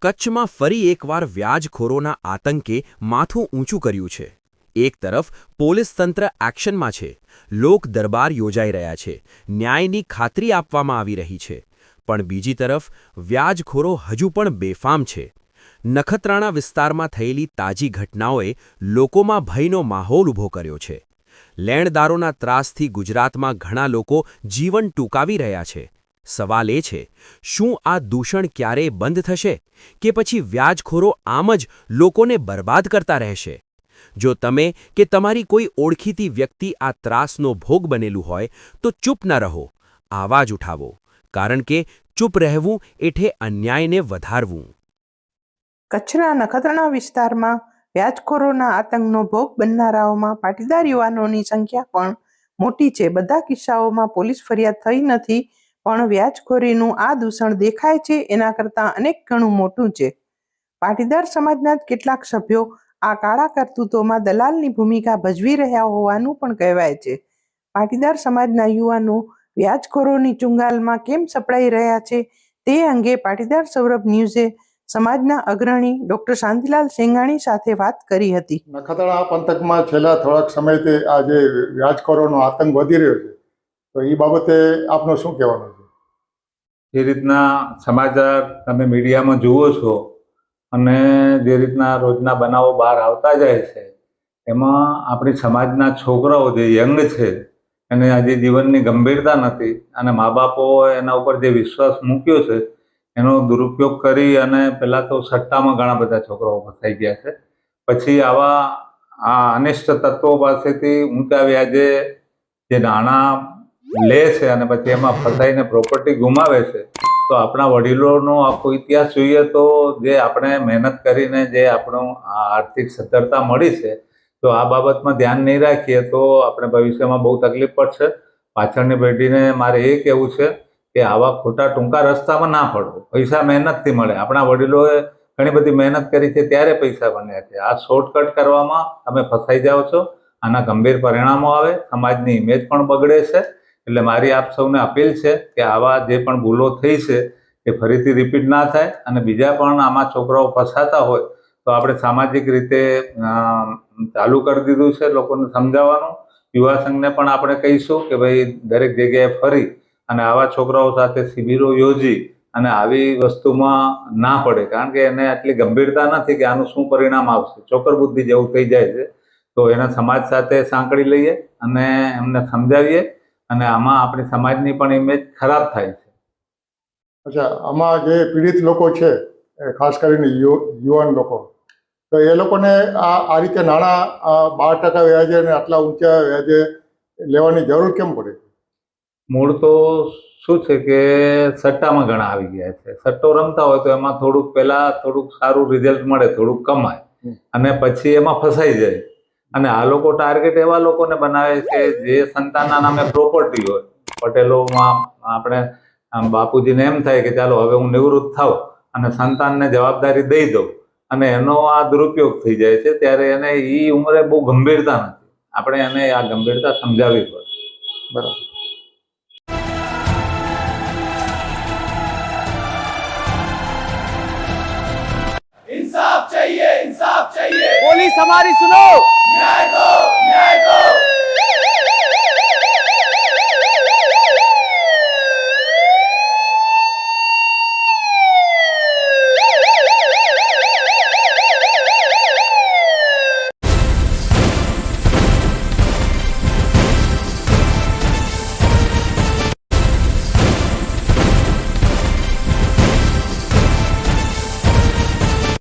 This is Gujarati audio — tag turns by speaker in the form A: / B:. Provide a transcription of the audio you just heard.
A: કચ્છમાં ફરી એકવાર વ્યાજખોરોના આતંકે માથું ઊંચું કર્યું છે। એક તરફ પોલીસ તંત્ર એક્શનમાં છે, લોક દરબાર યોજાઈ રહ્યા છે, ન્યાયની ખાતરી આપવામાં આવી રહી છે, પણ બીજી તરફ વ્યાજખોરો હજુ પણ બેફામ છે। નખત્રાણા વિસ્તારમાં થયેલી તાજી ઘટનાઓએ લોકોમાં ભયનો માહોલ ઊભો કર્યો છે। લેણદારોના ત્રાસથી ગુજરાતમાં ઘણા લોકો જીવન ટૂંકાવી રહ્યા છે। સવાલ એ છે, શું આ દૂષણ ક્યારેય બંધ થશે કે પછી વ્યાજખોરો આમ જ લોકોને બરબાદ કરતા રહેશે? જો તમે કે તમારી કોઈ ઓળખીતી વ્યક્તિ આ ત્રાસનો ભોગ બનેલું હોય તો ચૂપ ન રહો, આવાજ ઉઠાવો, કારણ કે ચૂપ રહેવું એટલે અન્યાયને વધારવું।
B: કચ્છના નખત્રાણા વિસ્તારમાં વ્યાજખોરોના આતંકનો ભોગ બનનારાઓમાં પાટીદાર યુવાનોની સંખ્યા પણ મોટી છે। બધા કિસ્સાઓમાં પોલીસ ફરિયાદ થઈ નથી, પણ વ્યાજખોરીનું આ દૂષણ દેખાય છે એના કરતાં અનેક ગણું મોટું છે। પાટીદાર સમાજના જ કેટલાક સભ્યો આ કાળા કરતૂતોમાં દલાલની ભૂમિકા ભજવી રહ્યા હોવાનું પણ કહેવાય છે। પાટીદાર સમાજના યુવાનો વ્યાજખોરોની ચુંગાલમાં કેમ સપડાઈ રહ્યા છે તે અંગે પાટીદાર સૌરભ ન્યૂઝે સમાજના અગ્રણી ડૉક્ટર શાંતિલાલ સેંગાણી સાથે વાત કરી હતી।
C: નખત્રાણા પંથકમાં છેલ્લા થોડાક સમયથી આ જે વ્યાજખોરોનો આતંક વધી રહ્યો છે, તો એ બાબતે આપનું શું કહેવાનું છે?
D: જે રીતના સમાચાર તમે મીડિયામાં જુઓ છો અને જે રીતના રોજના બનાવો બહાર આવતા જાય છે, એમાં આપણી સમાજના છોકરાઓ જે યંગ છે એને આજે જીવનની ગંભીરતા નથી અને મા બાપોએ એના ઉપર જે વિશ્વાસ મૂક્યો છે એનો દુરુપયોગ કરી અને પહેલાં તો સટ્ટામાં ઘણા બધા છોકરાઓ ફસાઈ ગયા છે। પછી આવા અનિષ્ટ તત્વો પાસેથી ઊંચા વ્યાજે જે નાણાં લે છે અને પછી એમાં ફસાઈને પ્રોપર્ટી ગુમાવે છે, તો આપણા વડીલોનો આખો ઇતિહાસ જોઈએ તો જે આપણે મહેનત કરીને જે આપણું આર્થિક સદ્ધરતા મળી છે, તો આ બાબતમાં ધ્યાન નહીં રાખીએ તો આપણે ભવિષ્યમાં બહુ તકલીફ પડશે। પાછળની પેઢીને મારે એ કહેવું છે કે આવા ખોટા ટૂંકા રસ્તામાં ના પડો। પૈસા મહેનતથી મળે, આપણા વડીલોએ ઘણી બધી મહેનત કરી છે ત્યારે પૈસા બન્યા છે। આ શોર્ટકટ કરવામાં તમે ફસાઈ જાઓ છો, આના ગંભીર પરિણામો આવે, સમાજની ઇમેજ પણ બગડે છે। એટલે મારી આપ સૌને અપીલ છે કે આવા જે પણ ભૂલો થઈ છે એ ફરીથી રિપીટ ના થાય અને બીજા પણ આમાં છોકરાઓ ફસાતા હોય તો આપણે સામાજિક રીતે ચાલુ કરી દીધું છે લોકોને સમજાવવાનું। યુવા સંઘને પણ આપણે કહીશું કે ભાઈ દરેક જગ્યાએ ફરી અને આવા છોકરાઓ સાથે શિબિરો યોજી અને આવી વસ્તુમાં ના પડે, કારણ કે એને આટલી ગંભીરતા નથી કે આનું શું પરિણામ આવશે, ચોકર બુદ્ધિ જેવું થઈ જાય છે। તો એને સમાજ સાથે સાંકળી લઈએ અને એમને સમજાવીએ અને આમાં આપણી સમાજની પણ ઇમેજ ખરાબ થાય છે।
C: અચ્છા, આમાં જે પીડિત લોકો છે, ખાસ કરીને યુવાન લોકો, તો એ લોકોને આ રીતે નાણાં 12% વ્યાજે અને આટલા ઊંચા વ્યાજે લેવાની જરૂર કેમ પડે?
D: મૂળ તો શું છે કે સટ્ટામાં ઘણા આવી ગયા છે। સટ્ટો રમતા હોય તો એમાં થોડુંક સારું રિઝલ્ટ મળે, થોડુંક કમાય અને પછી એમાં ફસાઈ જાય અને આ લોકો ટાર્ગેટ એવા લોકોને બનાવે છે જે સંતાનના નામે પ્રોપર્ટી હોય। પટેલોમાં આપણે બાપુજીને એમ થાય કે ચાલો હવે હું નિવૃત્ત થાઉં અને સંતાનને જવાબદારી દઈ દઉં અને એનો આ દુરુપયોગ થઈ જાય છે, ત્યારે એને એ ઉંમરે બહુ ગંભીરતા નથી, આપણે એને આ ગંભીરતા સમજાવવી પડે।
C: બરાબર।
E: इंसाफ चाहिए, इंसाफ चाहिए। पुलिस हमारी सुनो।